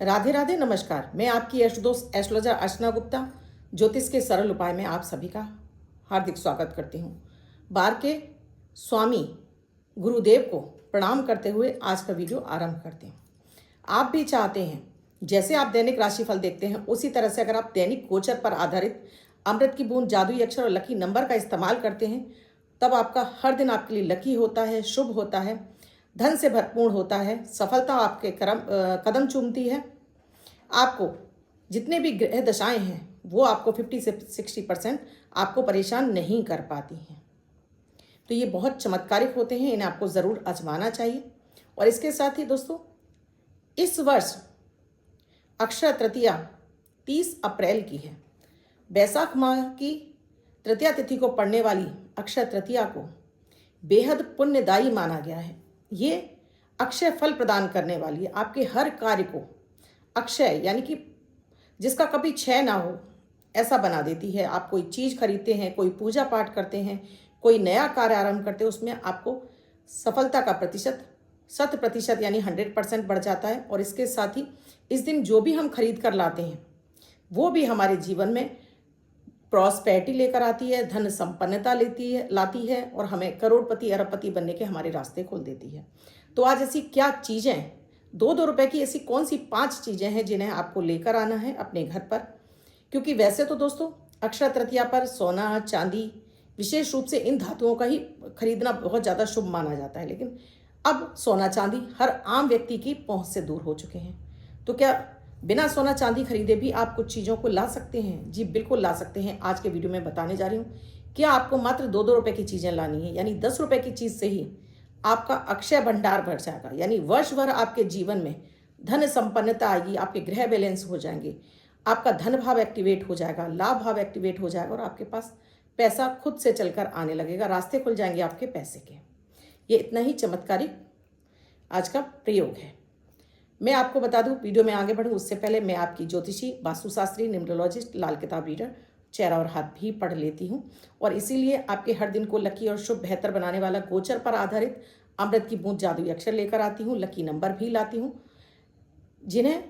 राधे राधे नमस्कार। मैं आपकी यश दोस्त एस्ट्रोलॉजर अर्चना गुप्ता ज्योतिष के सरल उपाय में आप सभी का हार्दिक स्वागत करती हूँ। बार के स्वामी गुरुदेव को प्रणाम करते हुए आज का वीडियो आरंभ करते हैं। आप भी चाहते हैं जैसे आप दैनिक राशिफल देखते हैं उसी तरह से अगर आप दैनिक गोचर पर आधारित अमृत की बूंद, जादुई अक्षर और लकी नंबर का इस्तेमाल करते हैं, तब आपका हर दिन आपके लिए लकी होता है, शुभ होता है, धन से भरपूर होता है, सफलता आपके कदम चूमती है। आपको जितने भी ग्रह दशाएं हैं वो आपको 50 से 60% आपको परेशान नहीं कर पाती हैं। तो ये बहुत चमत्कारिक होते हैं, इन्हें आपको ज़रूर आजमाना चाहिए। और इसके साथ ही दोस्तों, इस वर्ष अक्षय तृतीया 30 अप्रैल की है। बैसाख माह की तृतीया तिथि को पड़ने वाली अक्षय तृतीया को बेहद पुण्यदायी माना गया है। ये अक्षय फल प्रदान करने वाली है। आपके हर कार्य को अक्षय यानी कि जिसका कभी क्षय ना हो ऐसा बना देती है। आप कोई चीज़ खरीदते हैं, कोई पूजा पाठ करते हैं, कोई नया कार्य आरंभ करते हैं, उसमें आपको सफलता का प्रतिशत 100% यानी 100% बढ़ जाता है। और इसके साथ ही इस दिन जो भी हम खरीद कर लाते हैं वो भी हमारे जीवन में प्रॉस्पेरिटी लेकर आती है, धन संपन्नता लाती है और हमें करोड़पति अरबपति बनने के हमारे रास्ते खोल देती है। तो आज ऐसी क्या चीज़ें, 2-2 रुपए की ऐसी कौन सी 5 चीज़ें हैं जिन्हें आपको लेकर आना है अपने घर पर। क्योंकि वैसे तो दोस्तों अक्षय तृतीया पर सोना, चांदी, विशेष रूप से इन धातुओं का ही खरीदना बहुत ज़्यादा शुभ माना जाता है, लेकिन अब सोना चांदी हर आम व्यक्ति की पहुंच से दूर हो चुके हैं। तो क्या बिना सोना चांदी खरीदे भी आप कुछ चीज़ों को ला सकते हैं? जी बिल्कुल ला सकते हैं। आज के वीडियो में बताने जा रही हूँ कि आपको मात्र 2-2 रुपए की चीज़ें लानी है, यानी 10 रुपए की चीज़ से ही आपका अक्षय भंडार भर जाएगा। यानी वर्ष भर आपके जीवन में धन संपन्नता आएगी, आपके ग्रह बैलेंस हो जाएंगे, आपका धन भाव एक्टिवेट हो जाएगा, लाभ भाव एक्टिवेट हो जाएगा और आपके पास पैसा खुद से चलकर आने लगेगा, रास्ते खुल जाएंगे आपके पैसे के। ये इतना ही चमत्कारिक आज का प्रयोग है। मैं आपको बता दूं, वीडियो में आगे बढ़ूं उससे पहले मैं आपकी ज्योतिषी, वास्तुशास्त्री, न्यूमरोलॉजिस्ट, लाल किताब रीडर, चेहरा और हाथ भी पढ़ लेती हूं और इसीलिए आपके हर दिन को लकी और शुभ बेहतर बनाने वाला गोचर पर आधारित अमृत की बूंद, जादुई अक्षर लेकर आती हूं, लकी नंबर भी लाती हूं जिन्हें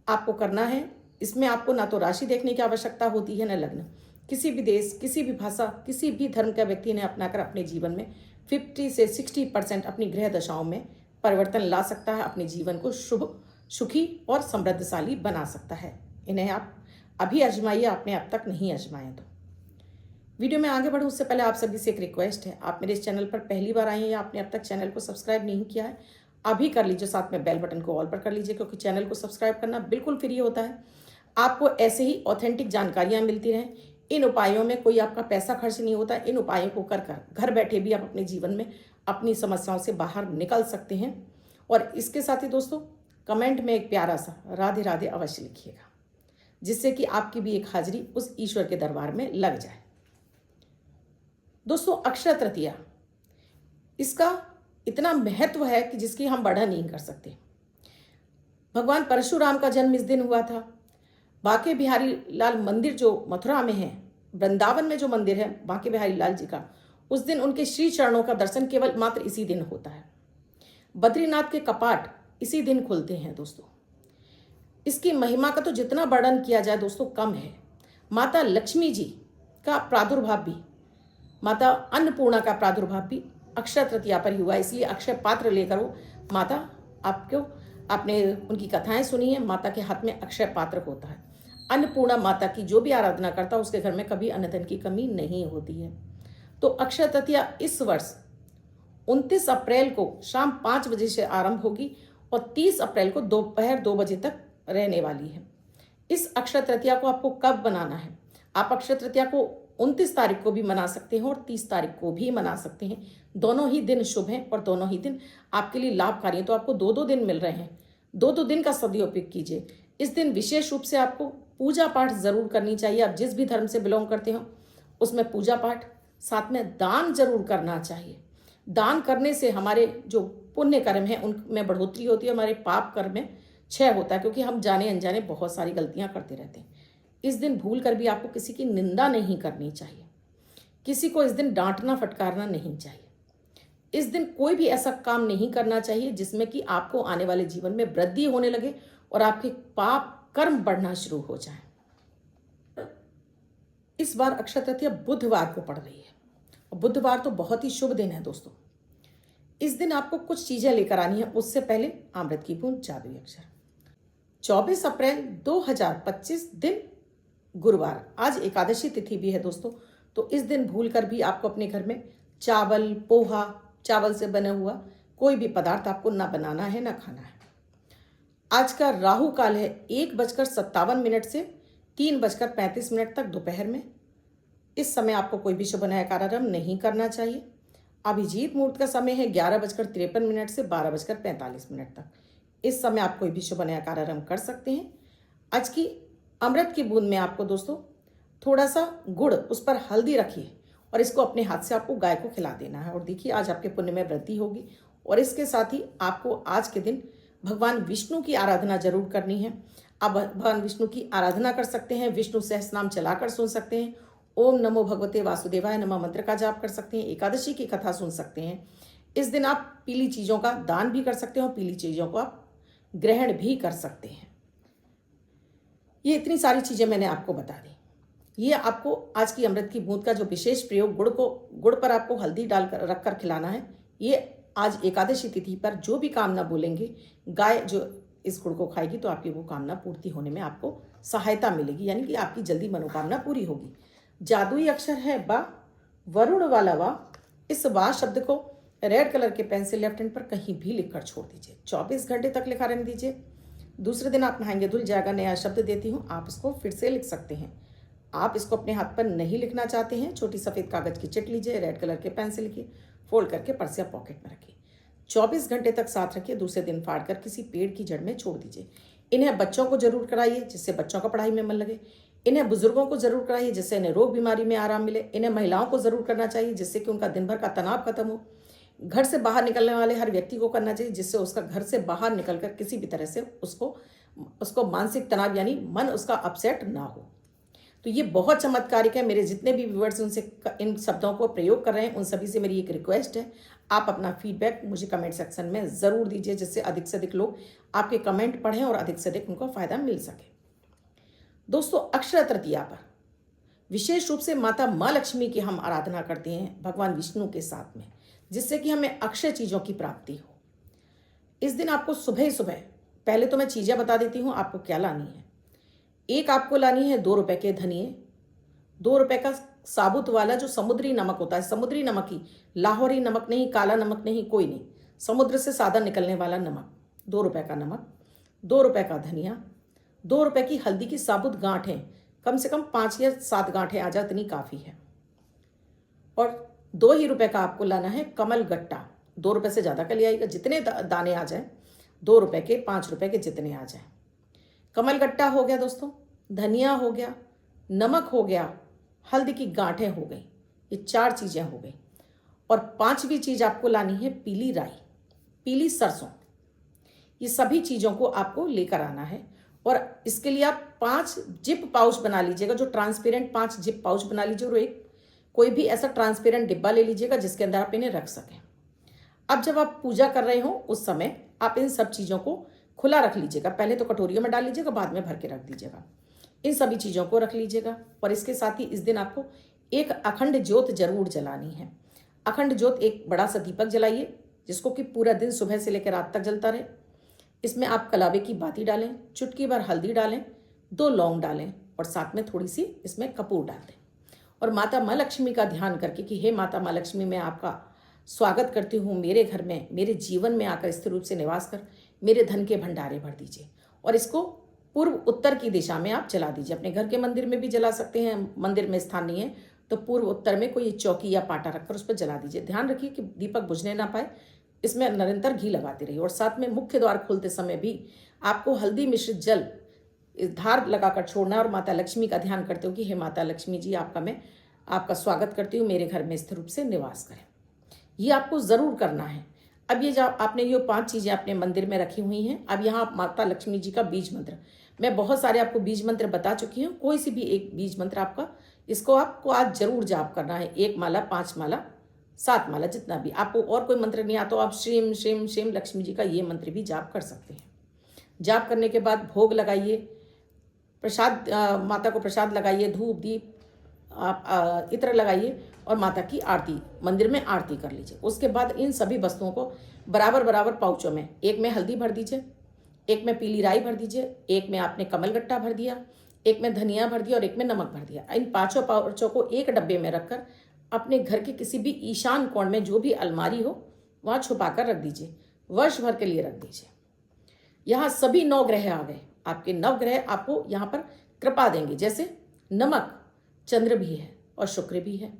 आपको करना है। इसमें आपको ना तो राशि देखने की आवश्यकता होती है, न लग्न। किसी भी देश, किसी भी भाषा, किसी भी धर्म का व्यक्ति इन्हें अपनाकर अपने जीवन में 50 से 60% अपनी ग्रह दशाओं में परिवर्तन ला सकता है, अपने जीवन को शुभ, सुखी और समृद्धशाली बना सकता है। इन्हें आप अभी आजमाइए, आपने अब तक नहीं आजमाए तो। वीडियो में आगे बढ़ूँ उससे पहले आप सभी से एक रिक्वेस्ट है, आप मेरे इस चैनल पर पहली बार आए हैं या आपने अब तक चैनल को सब्सक्राइब नहीं किया है, अभी कर लीजिए, साथ में बेल बटन को ऑल पर कर लीजिए, क्योंकि चैनल को सब्सक्राइब करना बिल्कुल फ्री होता है। आपको ऐसे ही ऑथेंटिक जानकारियाँ मिलती रहें। इन उपायों में कोई आपका पैसा खर्च नहीं होता। इन उपायों को कर घर बैठे भी आप अपने जीवन में अपनी समस्याओं से बाहर निकल सकते हैं। और इसके साथ ही दोस्तों, कमेंट में एक प्यारा सा राधे राधे अवश्य लिखिएगा, जिससे कि आपकी भी एक हाजिरी उस ईश्वर के दरबार में लग जाए। दोस्तों, अक्षय तृतीया, इसका इतना महत्व है कि जिसकी हम वर्णन नहीं कर सकते। भगवान परशुराम का जन्म इस दिन हुआ था। बांके बिहारी लाल मंदिर जो मथुरा में है, वृंदावन में जो मंदिर है बांके बिहारी लाल जी का, उस दिन उनके श्री चरणों का दर्शन केवल मात्र इसी दिन होता है। बद्रीनाथ के कपाट इसी दिन खुलते हैं दोस्तों। इसकी महिमा का तो जितना वर्णन किया जाए दोस्तों कम है। माता लक्ष्मी जी का प्रादुर्भाव भी, माता अन्नपूर्णा का प्रादुर्भाव भी अक्षय तृतीया पर ही हुआ। इसलिए अक्षय पात्र लेकर वो माता, आपने उनकी कथाएं सुनी है, माता के हाथ में अक्षय पात्र होता है। अन्नपूर्णा माता की जो भी आराधना करता है उसके घर में कभी अन्न धन की कमी नहीं होती है। तो अक्षय तृतीया इस वर्ष 29 अप्रैल को शाम 5 बजे से आरंभ होगी और 30 अप्रैल को दोपहर 2 बजे तक रहने वाली है। इस अक्षय तृतीया को आपको कब बनाना है? आप अक्षय तृतीया को 29 तारीख को भी मना सकते हैं और 30 तारीख को भी मना सकते हैं। दोनों ही दिन शुभ हैं और दोनों ही दिन आपके लिए लाभकारी हैं। तो आपको 2-2 दिन मिल रहे हैं, 2-2 दिन का सदुपयोग कीजिए। इस दिन विशेष रूप से आपको पूजा पाठ जरूर करनी चाहिए। आप जिस भी धर्म से बिलोंग करते हो उसमें पूजा पाठ, साथ में दान जरूर करना चाहिए। दान करने से हमारे जो पुण्य कर्म है उनमें बढ़ोतरी होती है, हमारे पाप कर्म में क्षय होता है, क्योंकि हम जाने अनजाने बहुत सारी गलतियां करते रहते हैं। इस दिन भूल कर भी आपको किसी की निंदा नहीं करनी चाहिए, किसी को इस दिन डांटना फटकारना नहीं चाहिए। इस दिन कोई भी ऐसा काम नहीं करना चाहिए जिसमें कि आपको आने वाले जीवन में वृद्धि होने लगे और आपके पाप कर्म बढ़ना शुरू हो जाए। इस बार अक्षय तृतीया बुधवार को पड़ रही है और बुधवार तो बहुत ही शुभ दिन है दोस्तों। इस दिन आपको कुछ चीजें लेकर आनी है। उससे पहले अमृत की बूंद जादुई अक्षर। 24 अप्रैल 2025 दिन गुरुवार, आज एकादशी तिथि भी है दोस्तों। तो इस दिन भूल कर भी आपको अपने घर में चावल, पोहा, चावल से बना हुआ कोई भी पदार्थ आपको ना बनाना है ना खाना है। आज का राहु काल है 1:57 से 3:35 तक दोपहर में। इस समय आपको कोई भी शुभ नया कार्यारंभ नहीं करना चाहिए। अभिजीत मुहूर्त का समय है 11:53 से 12:45 तक। इस समय आप कोई भी शुभ नया कार्यारंभ कर सकते हैं। आज की अमृत की बूंद में आपको दोस्तों थोड़ा सा गुड़, उस पर हल्दी रखिए और इसको अपने हाथ से आपको गाय को खिला देना है और देखिए आज आपके पुण्य में वृद्धि होगी। और इसके साथ ही आपको आज के दिन भगवान विष्णु की आराधना जरूर करनी है। आप भगवान विष्णु की आराधना कर सकते हैं, विष्णु सहस्रनाम चलाकर सुन सकते हैं, ओम नमो भगवते वासुदेवाय नमः मंत्र का जाप कर सकते हैं, एकादशी की कथा सुन सकते हैं। इस दिन आप पीली चीज़ों का दान भी कर सकते हैं और पीली चीज़ों को आप ग्रहण भी कर सकते हैं। ये इतनी सारी चीज़ें मैंने आपको बता दी। ये आपको आज की अमृत की बूंद का जो विशेष प्रयोग गुड़ पर आपको हल्दी डालकर रखकर खिलाना है। ये आज एकादशी तिथि पर जो भी कामना बोलेंगे, गाय जो इस गुड़ को खाएगी तो आपकी वो कामना पूर्ति होने में आपको सहायता मिलेगी, यानी कि आपकी जल्दी मनोकामना पूरी होगी। जादुई अक्षर है वा, वरुण वाला वा। इस वा शब्द को रेड कलर के पेन से लेफ्ट हैंड पर कहीं भी लिखकर छोड़ दीजिए। 24 घंटे तक लिखा रहने दीजिए। दूसरे दिन आप नहाएंगे धुल जाएगा, नया शब्द देती हूँ, आप इसको फिर से लिख सकते हैं। आप इसको अपने हाथ पर नहीं लिखना चाहते हैं, छोटी सफ़ेद कागज की चिट लीजिए, रेड कलर के पेन से लिखिए, फोल्ड करके पर्स या पॉकेट में रखिए। 24 घंटे तक साथ रखिए। दूसरे दिन फाड़ कर किसी पेड़ की जड़ में छोड़ दीजिए। इन्हें बच्चों को जरूर कराइए जिससे बच्चों का पढ़ाई में मन लगे। इन्हें बुजुर्गों को जरूर कराइए जिससे इन्हें रोग बीमारी में आराम मिले। इन्हें महिलाओं को जरूर करना चाहिए जिससे कि उनका दिन भर का तनाव खत्म हो। घर से बाहर निकलने वाले हर व्यक्ति को करना चाहिए जिससे उसका घर से बाहर निकलकर किसी भी तरह से उसको मानसिक तनाव यानी मन उसका अपसेट ना हो। तो ये बहुत चमत्कारिक है। मेरे जितने भी व्यूअर्स उनसे इन शब्दों को प्रयोग कर रहे हैं उन सभी से मेरी एक रिक्वेस्ट है, आप अपना फीडबैक मुझे कमेंट सेक्शन में ज़रूर दीजिए जिससे अधिक से अधिक लोग आपके कमेंट पढ़ें और अधिक से अधिक उनको फ़ायदा मिल सके। दोस्तों, अक्षय तृतीया पर विशेष रूप से माता माँ लक्ष्मी की हम आराधना करते हैं भगवान विष्णु के साथ में, जिससे कि हमें अक्षय चीज़ों की प्राप्ति हो। इस दिन आपको सुबह सुबह, पहले तो मैं चीज़ें बता देती हूँ आपको क्या लानी है। एक आपको लानी है 2 रुपए के धनिये, 2 रुपए का साबुत वाला जो समुद्री नमक होता है, समुद्री नमक ही, लाहौरी नमक नहीं, काला नमक नहीं, कोई नहीं, समुद्र से सादा निकलने वाला नमक, 2 रुपए का नमक, 2 रुपए का धनिया, 2 रुपए की हल्दी की साबुत गांठें, कम से कम 5 या 7 गांठें आ जाए इतनी काफ़ी है। और 2 ही रुपए का आपको लाना है कमल गट्टा। 2 रुपए से ज़्यादा का ले आइएगा, जितने दाने आ जाए, 2 रुपए के, 5 रुपए के जितने आ जाए। कमल गट्टा हो गया दोस्तों, धनिया हो गया, नमक हो गया, हल्दी की गांठें हो गई, ये 4 चीज़ें हो गई। और 5वीं चीज़ आपको लानी है पीली राई, पीली सरसों। ये सभी चीज़ों को आपको लेकर आना है और इसके लिए आप 5 जिप पाउच बना लीजिएगा, जो ट्रांसपेरेंट 5 जिप पाउच बना लीजिए और एक कोई भी ऐसा ट्रांसपेरेंट डिब्बा ले लीजिएगा जिसके अंदर आप इन्हें रख सकें। अब जब आप पूजा कर रहे हो उस समय आप इन सब चीज़ों को खुला रख लीजिएगा। पहले तो कटोरियों में डाल लीजिएगा, बाद में भर के रख दीजिएगा। इन सभी चीज़ों को रख लीजिएगा और इसके साथ ही इस दिन आपको एक अखंड ज्योत जरूर जलानी है। अखंड ज्योत, एक बड़ा सा दीपक जलाइए जिसको कि पूरा दिन सुबह से लेकर रात तक जलता रहे। इसमें आप कलावे की बाती डालें, चुटकी भर हल्दी डालें, 2 लौंग डालें और साथ में थोड़ी सी इसमें कपूर डाल दें। और माता माँ लक्ष्मी का ध्यान करके कि हे माता माँ लक्ष्मी, मैं आपका स्वागत करती हूँ, मेरे घर में, मेरे जीवन में आकर स्थिर रूप से निवास कर मेरे धन के भंडारे भर दीजिए। और इसको पूर्व उत्तर की दिशा में आप जला दीजिए। अपने घर के मंदिर में भी जला सकते हैं, मंदिर में स्थान नहीं है तो पूर्व उत्तर में कोई चौकी या पाटा रखकर उस पर जला दीजिए। ध्यान रखिए कि दीपक बुझने ना पाए, इसमें निरंतर घी लगाते रहिए। और साथ में मुख्य द्वार खोलते समय भी आपको हल्दी मिश्रित जल धार लगाकर छोड़ना और माता लक्ष्मी का ध्यान करते हो कि हे माता लक्ष्मी जी, मैं आपका स्वागत करती हूँ, मेरे घर में स्थिर रूप से निवास करें। ये आपको ज़रूर करना है। अब ये जब आपने ये 5 चीज़ें अपने मंदिर में रखी हुई हैं, अब यहाँ माता लक्ष्मी जी का बीज मंत्र, मैं बहुत सारे आपको बीज मंत्र बता चुकी हूँ, कोई सी भी एक बीज मंत्र आपको आज जरूर जाप करना है। 1 माला, 5 माला 7 माला जितना भी आपको और कोई मंत्र नहीं आता तो आप श्रीम श्रीम श्रीम लक्ष्मी जी का ये मंत्र भी जाप कर सकते हैं। जाप करने के बाद भोग लगाइए, प्रसाद माता को प्रसाद लगाइए, धूप दीप आप इत्र लगाइए और माता की आरती मंदिर में आरती कर लीजिए। उसके बाद इन सभी वस्तुओं को बराबर बराबर पाउचों में, एक में हल्दी भर दीजिए, एक में पीली राई भर दीजिए, एक में आपने कमलगट्टा भर दिया, एक में धनिया भर दिया और एक में नमक भर दिया। इन 5 पाउचों को एक डब्बे में रखकर अपने घर के किसी भी ईशान कोण में जो भी अलमारी हो वहाँ छुपा कर रख दीजिए, वर्ष भर के लिए रख दीजिए। यहाँ सभी 9 ग्रह आ गए, आपके 9 ग्रह आपको यहाँ पर कृपा देंगे। जैसे नमक चंद्र भी है और शुक्र भी है,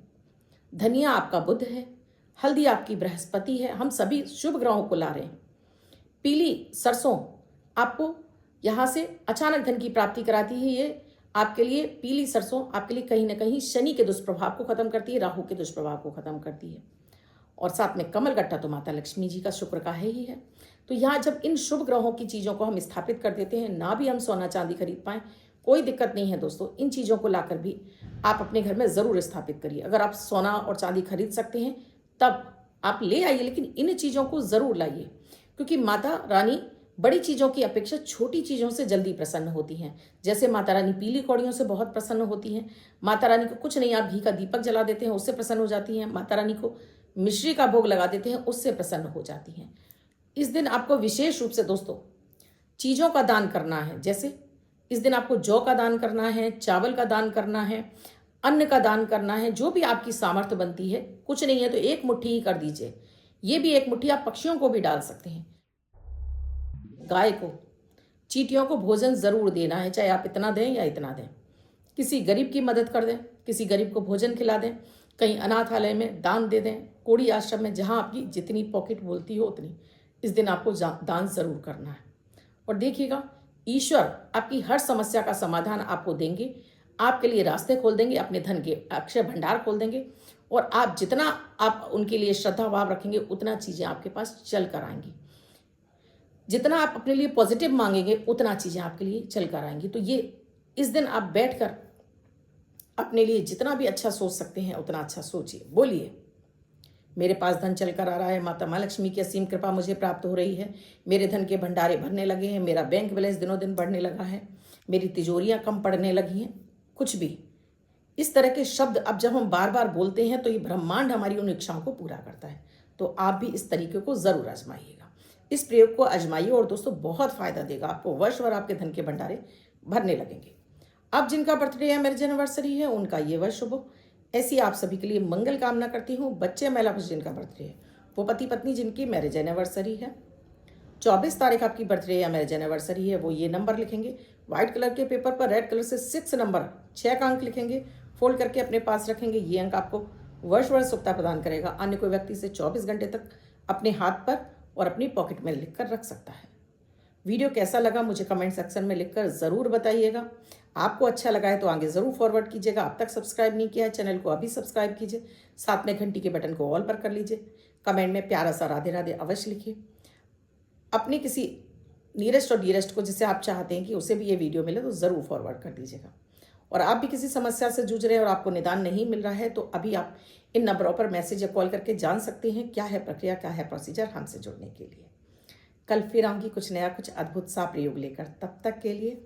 धनिया आपका बुध है, हल्दी आपकी बृहस्पति है, हम सभी शुभ ग्रहों को ला रहे हैं। पीली सरसों आपको यहाँ से अचानक धन की प्राप्ति कराती है। ये आपके लिए पीली सरसों आपके लिए कहीं ना कहीं शनि के दुष्प्रभाव को खत्म करती है, राहु के दुष्प्रभाव को खत्म करती है। और साथ में कमलगट्टा तो माता लक्ष्मी जी का शुक्र का है ही है। तो यहाँ जब इन शुभ ग्रहों की चीज़ों को हम स्थापित कर देते हैं, ना भी हम सोना चांदी खरीद पाएँ कोई दिक्कत नहीं है दोस्तों, इन चीज़ों को लाकर भी आप अपने घर में ज़रूर स्थापित करिए। अगर आप सोना और चांदी खरीद सकते हैं तब आप ले आइए, लेकिन इन चीज़ों को ज़रूर लाइए, क्योंकि माता रानी बड़ी चीज़ों की अपेक्षा छोटी चीज़ों से जल्दी प्रसन्न होती हैं। जैसे माता रानी पीली कौड़ियों से बहुत प्रसन्न होती हैं। माता रानी को कुछ नहीं, आप घी का दीपक जला देते हैं उससे प्रसन्न हो जाती हैं। माता रानी को मिश्री का भोग लगा देते हैं उससे प्रसन्न हो जाती हैं। इस दिन आपको विशेष रूप से दोस्तों चीज़ों का दान करना है। जैसे इस दिन आपको जौ का दान करना है, चावल का दान करना है, अन्न का दान करना है, जो भी आपकी सामर्थ्य बनती है। कुछ नहीं है तो 1 मुट्ठी ही कर दीजिए। ये भी 1 मुट्ठी आप पक्षियों को भी डाल सकते हैं। गाय को, चींटियों को भोजन ज़रूर देना है, चाहे आप इतना दें या इतना दें। किसी गरीब की मदद कर दें, किसी गरीब को भोजन खिला दें, कहीं अनाथालय में दान दे दें, कोड़ी आश्रम में, जहाँ आपकी जितनी पॉकेट बोलती हो उतनी इस दिन आपको दान ज़रूर करना है। और देखिएगा ईश्वर आपकी हर समस्या का समाधान आपको देंगे, आपके लिए रास्ते खोल देंगे, अपने धन के अक्षय भंडार खोल देंगे। और आप जितना आप उनके लिए श्रद्धा भाव रखेंगे उतना चीज़ें आपके पास चल कर आएंगी। जितना आप अपने लिए पॉजिटिव मांगेंगे उतना चीज़ें आपके लिए चल कर आएंगी। तो ये इस दिन आप बैठकर अपने लिए जितना भी अच्छा सोच सकते हैं उतना अच्छा सोचिए। बोलिए, मेरे पास धन चल कर आ रहा है, माता माँ लक्ष्मी की असीम कृपा मुझे प्राप्त हो रही है, मेरे धन के भंडारे भरने लगे हैं, मेरा बैंक बैलेंस दिनों दिन बढ़ने लगा है, मेरी तिजोरियाँ कम पड़ने लगी हैं। कुछ भी इस तरह के शब्द अब जब हम बार बार बोलते हैं तो ये ब्रह्मांड हमारी उन इच्छाओं को पूरा करता है। तो आप भी इस तरीके को ज़रूर आजमाइएगा, इस प्रयोग को आजमाइए और दोस्तों बहुत फ़ायदा देगा आपको। वर्ष भर आपके धन के भंडारे भरने लगेंगे। अब जिनका बर्थडे है, मैरिज एनिवर्सरी है, उनका ये वर्ष शुभ हो, ऐसी आप सभी के लिए मंगल कामना करती हूँ। बच्चे महिला पुरुष जिनका बर्थडे है, वो पति पत्नी जिनकी मैरिज एनिवर्सरी है, 24 तारीख आपकी बर्थडे या मैरिज एनिवर्सरी है, वो ये नंबर लिखेंगे व्हाइट कलर के पेपर पर, रेड कलर से 6 नंबर 6 का अंक लिखेंगे, फोल्ड करके अपने पास रखेंगे। ये अंक आपको वर्ष भर सुखता प्रदान करेगा। अन्य कोई व्यक्ति से 24 घंटे तक अपने हाथ पर और अपनी पॉकेट में लिख कर रख सकता है। वीडियो कैसा लगा मुझे कमेंट सेक्शन में लिखकर ज़रूर बताइएगा। आपको अच्छा लगा है तो आगे ज़रूर फॉरवर्ड कीजिएगा। अब तक सब्सक्राइब नहीं किया है चैनल को अभी सब्सक्राइब कीजिए, साथ में घंटी के बटन को ऑल पर कर लीजिए। कमेंट में प्यारा सा राधे राधे अवश्य लिखिए। अपनी किसी नियरेस्ट और डियरेस्ट को जिसे आप चाहते हैं कि उसे भी ये वीडियो मिले तो ज़रूर फॉरवर्ड कर दीजिएगा। और आप भी किसी समस्या से जूझ रहे हैं और आपको निदान नहीं मिल रहा है तो अभी आप इन नंबरों पर मैसेज या कॉल करके जान सकते हैं क्या है प्रक्रिया, क्या है प्रोसीजर हमसे जुड़ने के लिए। कल फिर आऊँगी कुछ नया, कुछ अद्भुत सा प्रयोग लेकर। तब तक के लिए